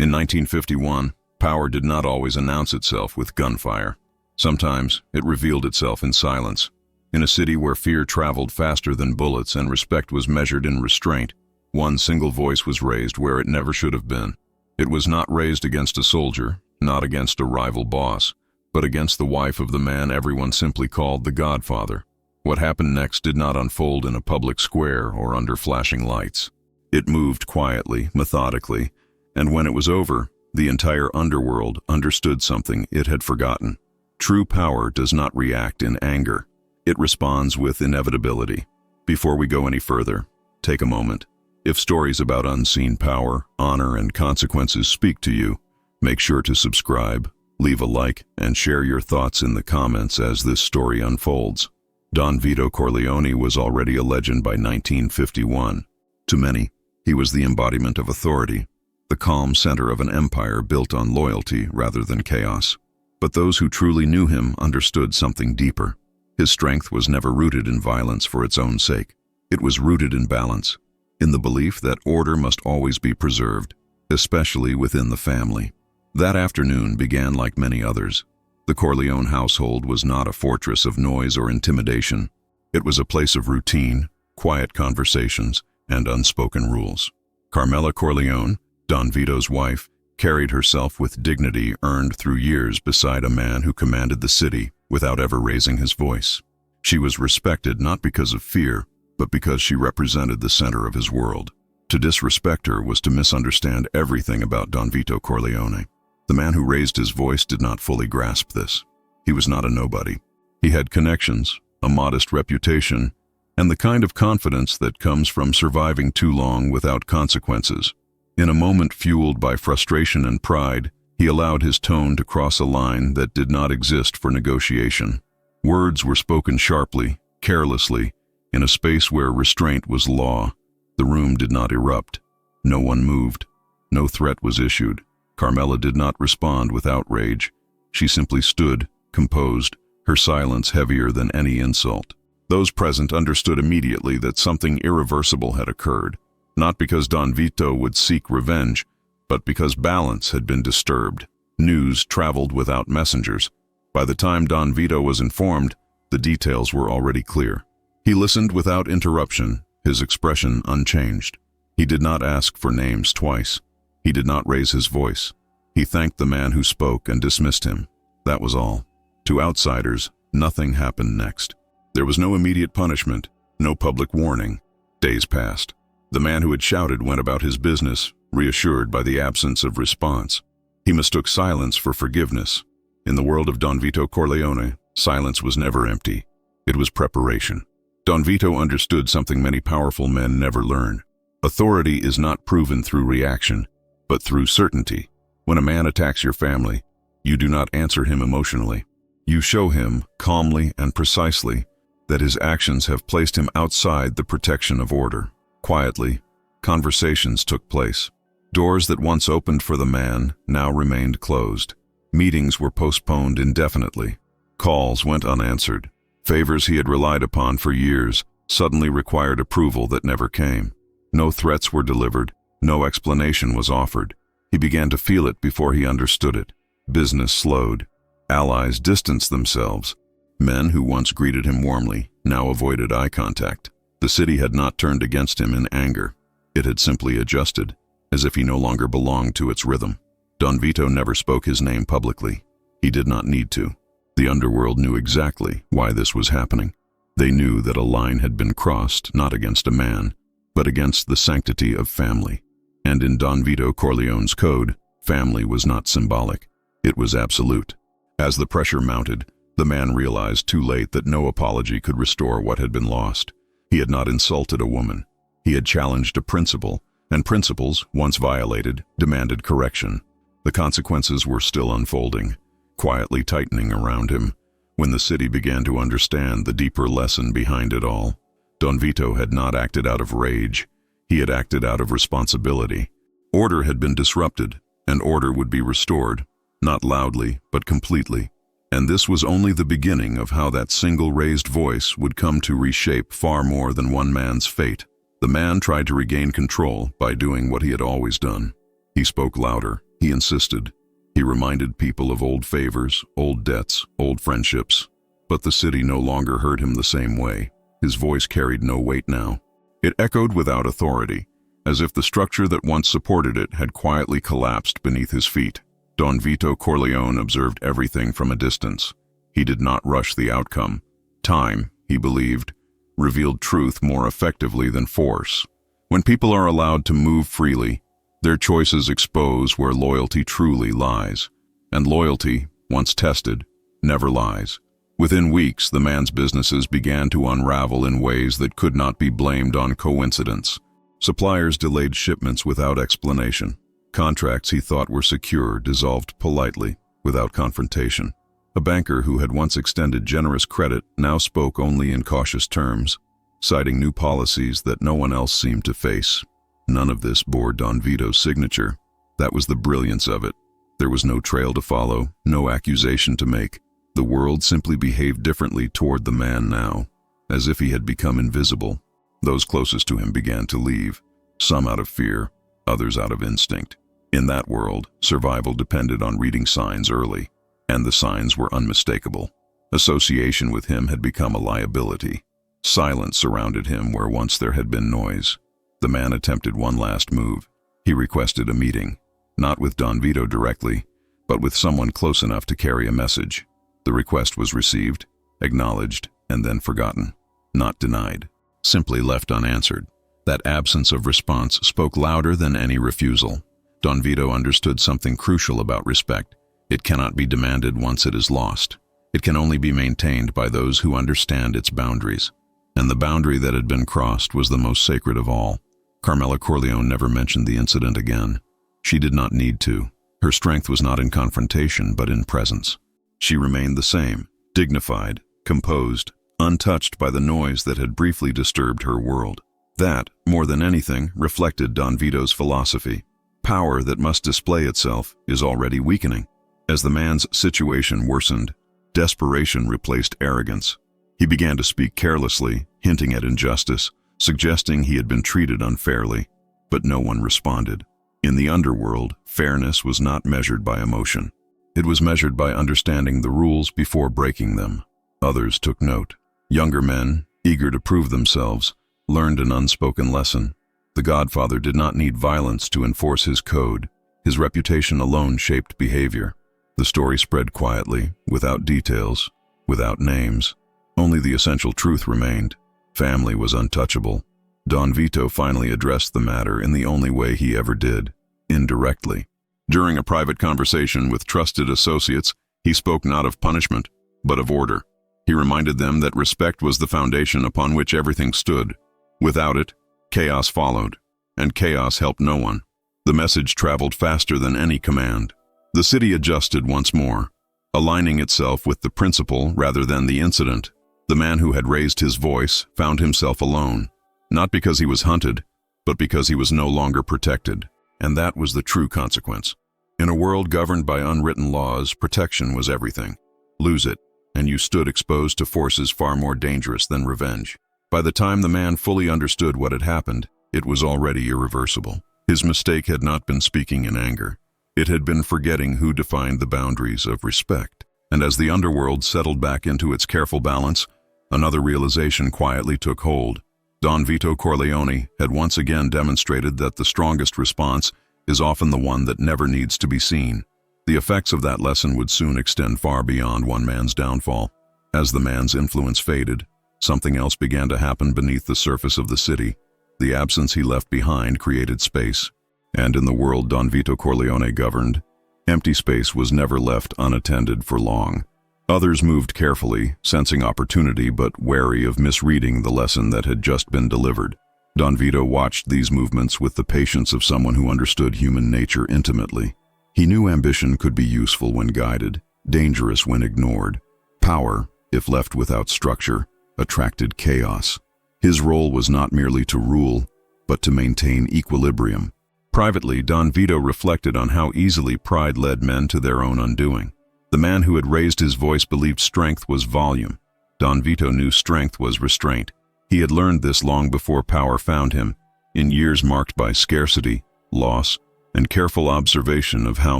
In 1951, power did not always announce itself with gunfire. Sometimes it revealed itself in silence. In a city where fear traveled faster than bullets and respect was measured in restraint, one single voice was raised where it never should have been. It was not raised against a soldier, not against a rival boss, but against the wife of the man everyone simply called the Godfather. What happened next did not unfold in a public square or under flashing lights. It moved quietly, methodically, and when it was over, the entire underworld understood something it had forgotten. True power does not react in anger. It responds with inevitability. Before we go any further, take a moment. If stories about unseen power, honor, and consequences speak to you, make sure to subscribe, leave a like, and share your thoughts in the comments as this story unfolds. Don Vito Corleone was already a legend by 1951. To many, he was the embodiment of authority, the calm center of an empire built on loyalty rather than chaos. But those who truly knew him understood something deeper. His strength was never rooted in violence for its own sake. It was rooted in balance, in the belief that order must always be preserved, especially within the family. That afternoon began like many others. The Corleone household was not a fortress of noise or intimidation. It was a place of routine, quiet conversations, and unspoken rules. Carmela Corleone, Don Vito's wife, carried herself with dignity earned through years beside a man who commanded the city without ever raising his voice. She was respected not because of fear, but because she represented the center of his world. To disrespect her was to misunderstand everything about Don Vito Corleone. The man who raised his voice did not fully grasp this. He was not a nobody. He had connections, a modest reputation, and the kind of confidence that comes from surviving too long without consequences. In a moment fueled by frustration and pride, he allowed his tone to cross a line that did not exist for negotiation. Words were spoken sharply, carelessly, in a space where restraint was law. The room did not erupt. No one moved. No threat was issued. Carmela did not respond with outrage. She simply stood, composed, her silence heavier than any insult. Those present understood immediately that something irreversible had occurred. Not because Don Vito would seek revenge, but because balance had been disturbed. News traveled without messengers. By the time Don Vito was informed, the details were already clear. He listened without interruption, his expression unchanged. He did not ask for names twice. He did not raise his voice. He thanked the man who spoke and dismissed him. That was all. To outsiders, nothing happened next. There was no immediate punishment, no public warning. Days passed. The man who had shouted went about his business, reassured by the absence of response. He mistook silence for forgiveness. In the world of Don Vito Corleone, silence was never empty. It was preparation. Don Vito understood something many powerful men never learn. Authority is not proven through reaction, but through certainty. When a man attacks your family, you do not answer him emotionally. You show him, calmly and precisely, that his actions have placed him outside the protection of order. Quietly, conversations took place. Doors that once opened for the man now remained closed. Meetings were postponed indefinitely. Calls went unanswered. Favors he had relied upon for years suddenly required approval that never came. No threats were delivered. No explanation was offered. He began to feel it before he understood it. Business slowed. Allies distanced themselves. Men who once greeted him warmly now avoided eye contact. The city had not turned against him in anger. It had simply adjusted, as if he no longer belonged to its rhythm. Don Vito never spoke his name publicly. He did not need to. The underworld knew exactly why this was happening. They knew that a line had been crossed not against a man, but against the sanctity of family. And in Don Vito Corleone's code, family was not symbolic. It was absolute. As the pressure mounted, the man realized too late that no apology could restore what had been lost. He had not insulted a woman. He had challenged a principle, and principles, once violated, demanded correction. The consequences were still unfolding, quietly tightening around him. When the city began to understand the deeper lesson behind it all, Don Vito had not acted out of rage. He had acted out of responsibility. Order had been disrupted, and order would be restored, not loudly, but completely. And this was only the beginning of how that single raised voice would come to reshape far more than one man's fate. The man tried to regain control by doing what he had always done. He spoke louder, He insisted. He reminded people of old favors, old debts, old friendships. But the city no longer heard him the same way. His voice carried no weight now. It echoed without authority, as if the structure that once supported it had quietly collapsed beneath his feet. Don Vito Corleone observed everything from a distance. He did not rush the outcome. Time, he believed, revealed truth more effectively than force. When people are allowed to move freely, their choices expose where loyalty truly lies. And loyalty, once tested, never lies. Within weeks, the man's businesses began to unravel in ways that could not be blamed on coincidence. Suppliers delayed shipments without explanation. Contracts he thought were secure dissolved politely, without confrontation. A banker who had once extended generous credit now spoke only in cautious terms, citing new policies that no one else seemed to face. None of this bore Don Vito's signature. That was the brilliance of it. There was no trail to follow, no accusation to make. The world simply behaved differently toward the man now, as if he had become invisible. Those closest to him began to leave, some out of fear, others out of instinct. In that world, survival depended on reading signs early, and the signs were unmistakable. Association with him had become a liability. Silence surrounded him where once there had been noise. The man attempted one last move. He requested a meeting, not with Don Vito directly, but with someone close enough to carry a message. The request was received, acknowledged, and then forgotten. Not denied, simply left unanswered. That absence of response spoke louder than any refusal. Don Vito understood something crucial about respect. It cannot be demanded once it is lost. It can only be maintained by those who understand its boundaries. And the boundary that had been crossed was the most sacred of all. Carmela Corleone never mentioned the incident again. She did not need to. Her strength was not in confrontation, but in presence. She remained the same, dignified, composed, untouched by the noise that had briefly disturbed her world. That, more than anything, reflected Don Vito's philosophy. Power that must display itself is already weakening. As the man's situation worsened, desperation replaced arrogance. He began to speak carelessly, hinting at injustice, suggesting he had been treated unfairly, but no one responded. In the underworld, fairness was not measured by emotion. It was measured by understanding the rules before breaking them. Others took note. Younger men, eager to prove themselves, learned an unspoken lesson. The Godfather did not need violence to enforce his code. His reputation alone shaped behavior. The story spread quietly, without details, without names. Only the essential truth remained. Family was untouchable. Don Vito finally addressed the matter in the only way he ever did, indirectly. During a private conversation with trusted associates, he spoke not of punishment, but of order. He reminded them that respect was the foundation upon which everything stood. Without it, chaos followed, and chaos helped no one. The message traveled faster than any command. The city adjusted once more, aligning itself with the principle rather than the incident. The man who had raised his voice found himself alone, not because he was hunted, but because he was no longer protected, and that was the true consequence. In a world governed by unwritten laws, protection was everything. Lose it, and you stood exposed to forces far more dangerous than revenge. By the time the man fully understood what had happened, it was already irreversible. His mistake had not been speaking in anger. It had been forgetting who defined the boundaries of respect. And as the underworld settled back into its careful balance, another realization quietly took hold. Don Vito Corleone had once again demonstrated that the strongest response is often the one that never needs to be seen. The effects of that lesson would soon extend far beyond one man's downfall. As the man's influence faded, something else began to happen beneath the surface of the city. The absence he left behind created space. And in the world Don Vito Corleone governed, empty space was never left unattended for long. Others moved carefully, sensing opportunity but wary of misreading the lesson that had just been delivered. Don Vito watched these movements with the patience of someone who understood human nature intimately. He knew ambition could be useful when guided, dangerous when ignored. Power, if left without structure, attracted chaos. His role was not merely to rule, but to maintain equilibrium. Privately, Don Vito reflected on how easily pride led men to their own undoing. The man who had raised his voice believed strength was volume. Don Vito knew strength was restraint. He had learned this long before power found him, in years marked by scarcity, loss, and careful observation of how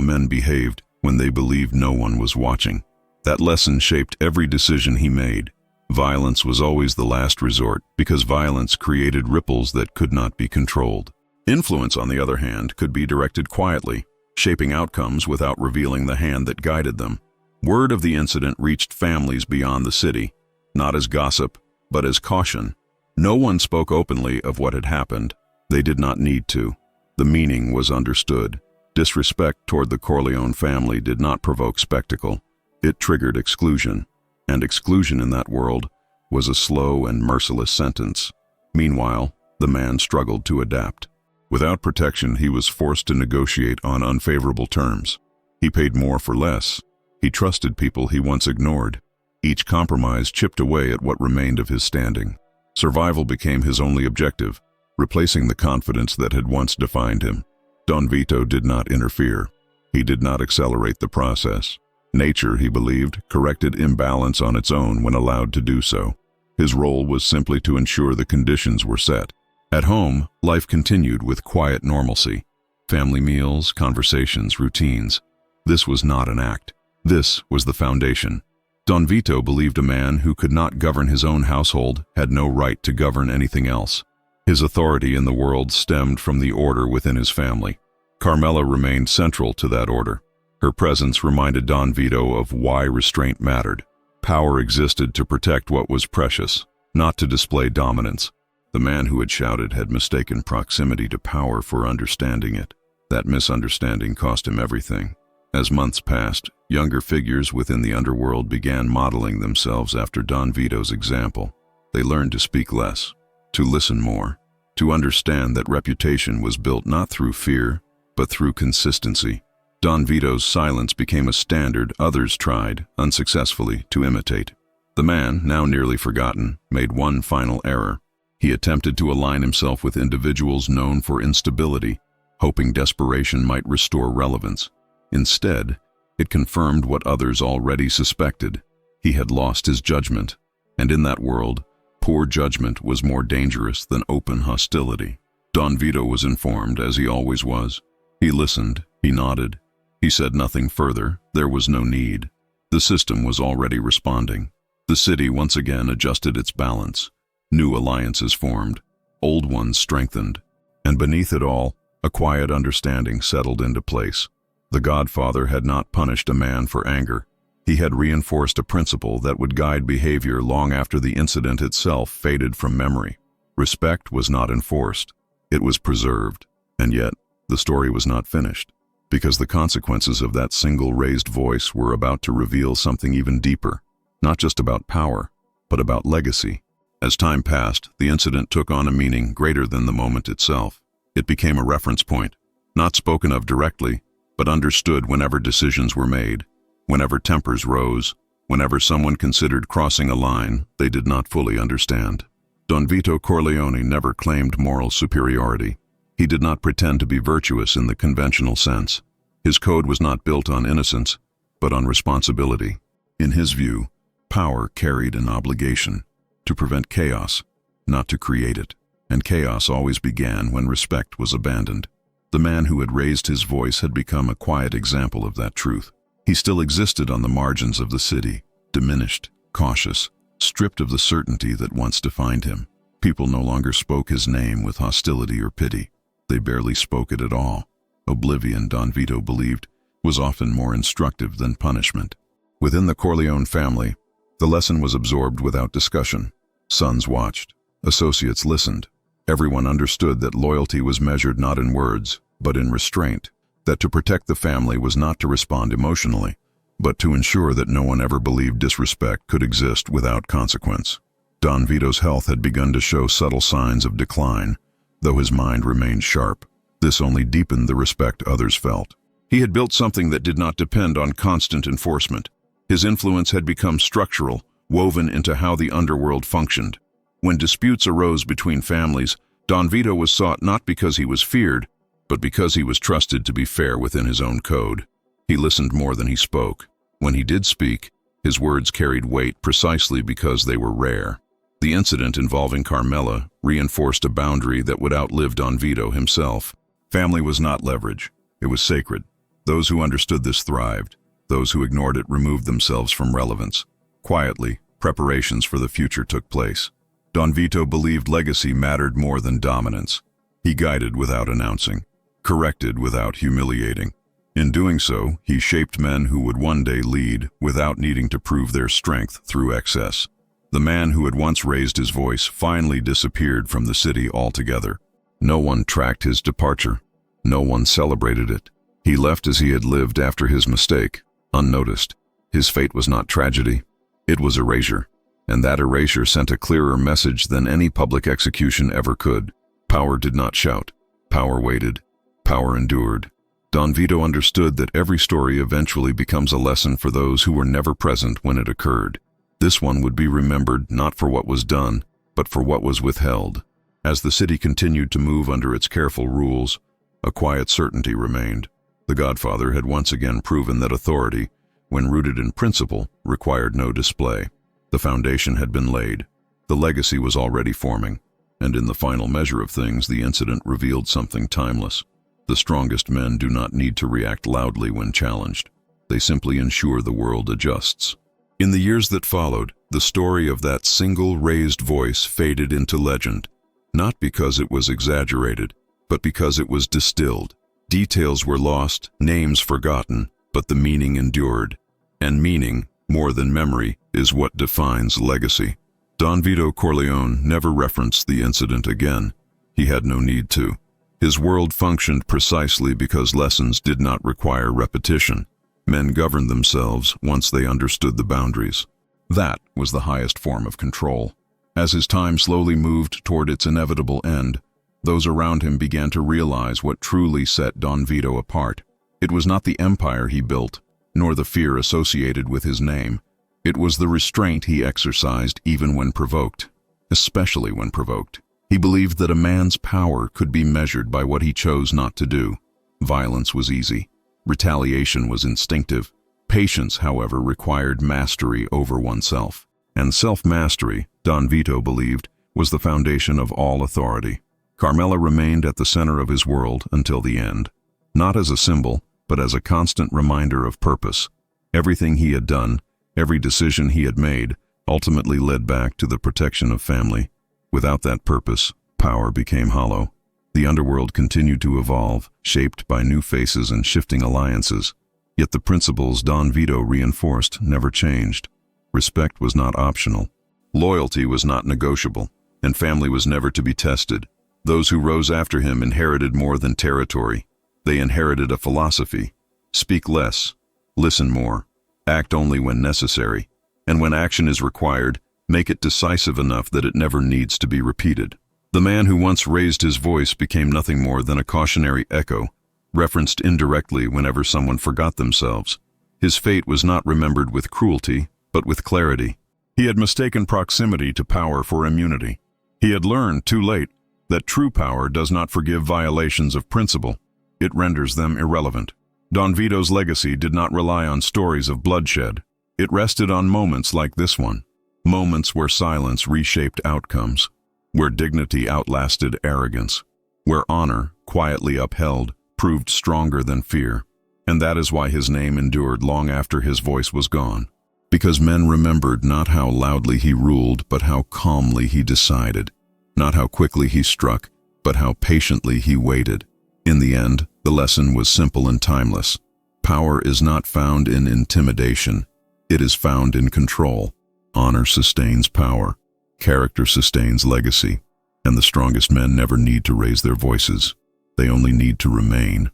men behaved when they believed no one was watching. That lesson shaped every decision he made. Violence was always the last resort because violence created ripples that could not be controlled. Influence, on the other hand, could be directed quietly, shaping outcomes without revealing the hand that guided them. Word of the incident reached families beyond the city, not as gossip, but as caution. No one spoke openly of what had happened. They did not need to. The meaning was understood. Disrespect toward the Corleone family did not provoke spectacle. It triggered exclusion, and exclusion in that world was a slow and merciless sentence. Meanwhile, the man struggled to adapt. Without protection, he was forced to negotiate on unfavorable terms. He paid more for less. He trusted people he once ignored. Each compromise chipped away at what remained of his standing. Survival became his only objective, replacing the confidence that had once defined him. Don Vito did not interfere. He did not accelerate the process. Nature, he believed, corrected imbalance on its own when allowed to do so. His role was simply to ensure the conditions were set. At home, life continued with quiet normalcy. Family meals, conversations, routines. This was not an act. This was the foundation. Don Vito believed a man who could not govern his own household had no right to govern anything else. His authority in the world stemmed from the order within his family. Carmela remained central to that order. Her presence reminded Don Vito of why restraint mattered. Power existed to protect what was precious, not to display dominance. The man who had shouted had mistaken proximity to power for understanding it. That misunderstanding cost him everything. As months passed, younger figures within the underworld began modeling themselves after Don Vito's example. They learned to speak less, to listen more, to understand that reputation was built not through fear, but through consistency. Don Vito's silence became a standard others tried, unsuccessfully, to imitate. The man, now nearly forgotten, made one final error. He attempted to align himself with individuals known for instability, hoping desperation might restore relevance. Instead, it confirmed what others already suspected. He had lost his judgment, and in that world, poor judgment was more dangerous than open hostility. Don Vito was informed, as he always was. He listened, he nodded. He said nothing further. There was no need. The system was already responding. The city once again adjusted its balance. New alliances formed, old ones strengthened, and beneath it all, a quiet understanding settled into place. The Godfather had not punished a man for anger. He had reinforced a principle that would guide behavior long after the incident itself faded from memory. Respect was not enforced. It was preserved. And yet, the story was not finished, because the consequences of that single raised voice were about to reveal something even deeper, not just about power, but about legacy. As time passed, the incident took on a meaning greater than the moment itself. It became a reference point, not spoken of directly, but understood whenever decisions were made, whenever tempers rose, whenever someone considered crossing a line they did not fully understand. Don Vito Corleone never claimed moral superiority. He did not pretend to be virtuous in the conventional sense. His code was not built on innocence, but on responsibility. In his view, power carried an obligation to prevent chaos, not to create it, and chaos always began when respect was abandoned. The man who had raised his voice had become a quiet example of that truth. He still existed on the margins of the city, diminished, cautious, stripped of the certainty that once defined him. People no longer spoke his name with hostility or pity. They barely spoke it at all. Oblivion, Don Vito believed, was often more instructive than punishment. Within the Corleone family, the lesson was absorbed without discussion. Sons watched. Associates listened. Everyone understood that loyalty was measured not in words, but in restraint, that to protect the family was not to respond emotionally, but to ensure that no one ever believed disrespect could exist without consequence. Don Vito's health had begun to show subtle signs of decline, though his mind remained sharp. This only deepened the respect others felt. He had built something that did not depend on constant enforcement. His influence had become structural, woven into how the underworld functioned. When disputes arose between families, Don Vito was sought not because he was feared, but because he was trusted to be fair within his own code. He listened more than he spoke. When he did speak, his words carried weight precisely because they were rare. The incident involving Carmela reinforced a boundary that would outlive Don Vito himself. Family was not leverage. It was sacred. Those who understood this thrived. Those who ignored it removed themselves from relevance. Quietly, preparations for the future took place. Don Vito believed legacy mattered more than dominance. He guided without announcing, corrected without humiliating. In doing so, he shaped men who would one day lead without needing to prove their strength through excess. The man who had once raised his voice finally disappeared from the city altogether. No one tracked his departure. No one celebrated it. He left as he had lived after his mistake, unnoticed. His fate was not tragedy. It was erasure. And that erasure sent a clearer message than any public execution ever could. Power did not shout. Power waited. Power endured. Don Vito understood that every story eventually becomes a lesson for those who were never present when it occurred. This one would be remembered not for what was done, but for what was withheld. As the city continued to move under its careful rules, a quiet certainty remained. The Godfather had once again proven that authority, when rooted in principle, required no display. The foundation had been laid. The legacy was already forming. And in the final measure of things, the incident revealed something timeless. The strongest men do not need to react loudly when challenged. They simply ensure the world adjusts. In the years that followed, the story of that single raised voice faded into legend, not because it was exaggerated, but because it was distilled. Details were lost, names forgotten, but the meaning endured. And meaning, more than memory, is what defines legacy. Don Vito Corleone never referenced the incident again. He had no need to. His world functioned precisely because lessons did not require repetition. Men governed themselves once they understood the boundaries. That was the highest form of control. As his time slowly moved toward its inevitable end, those around him began to realize what truly set Don Vito apart. It was not the empire he built, nor the fear associated with his name. It was the restraint he exercised even when provoked, especially when provoked. He believed that a man's power could be measured by what he chose not to do. Violence was easy. Retaliation was instinctive. Patience, however, required mastery over oneself. And self-mastery, Don Vito believed, was the foundation of all authority. Carmela remained at the center of his world until the end, not as a symbol, but as a constant reminder of purpose. Everything he had done, every decision he had made, ultimately led back to the protection of family. Without that purpose, power became hollow. The underworld continued to evolve, shaped by new faces and shifting alliances. Yet the principles Don Vito reinforced never changed. Respect was not optional. Loyalty was not negotiable, and family was never to be tested. Those who rose after him inherited more than territory. They inherited a philosophy. Speak less, listen more, act only when necessary, and when action is required, make it decisive enough that it never needs to be repeated. The man who once raised his voice became nothing more than a cautionary echo, referenced indirectly whenever someone forgot themselves. His fate was not remembered with cruelty, but with clarity. He had mistaken proximity to power for immunity. He had learned, too late, that true power does not forgive violations of principle. It renders them irrelevant. Don Vito's legacy did not rely on stories of bloodshed. It rested on moments like this one. Moments where silence reshaped outcomes, where dignity outlasted arrogance, where honor, quietly upheld, proved stronger than fear. And that is why his name endured long after his voice was gone. Because men remembered not how loudly he ruled, but how calmly he decided. Not how quickly he struck, but how patiently he waited. In the end, the lesson was simple and timeless. Power is not found in intimidation. It is found in control. Honor sustains power. Character sustains legacy. And the strongest men never need to raise their voices. They only need to remain.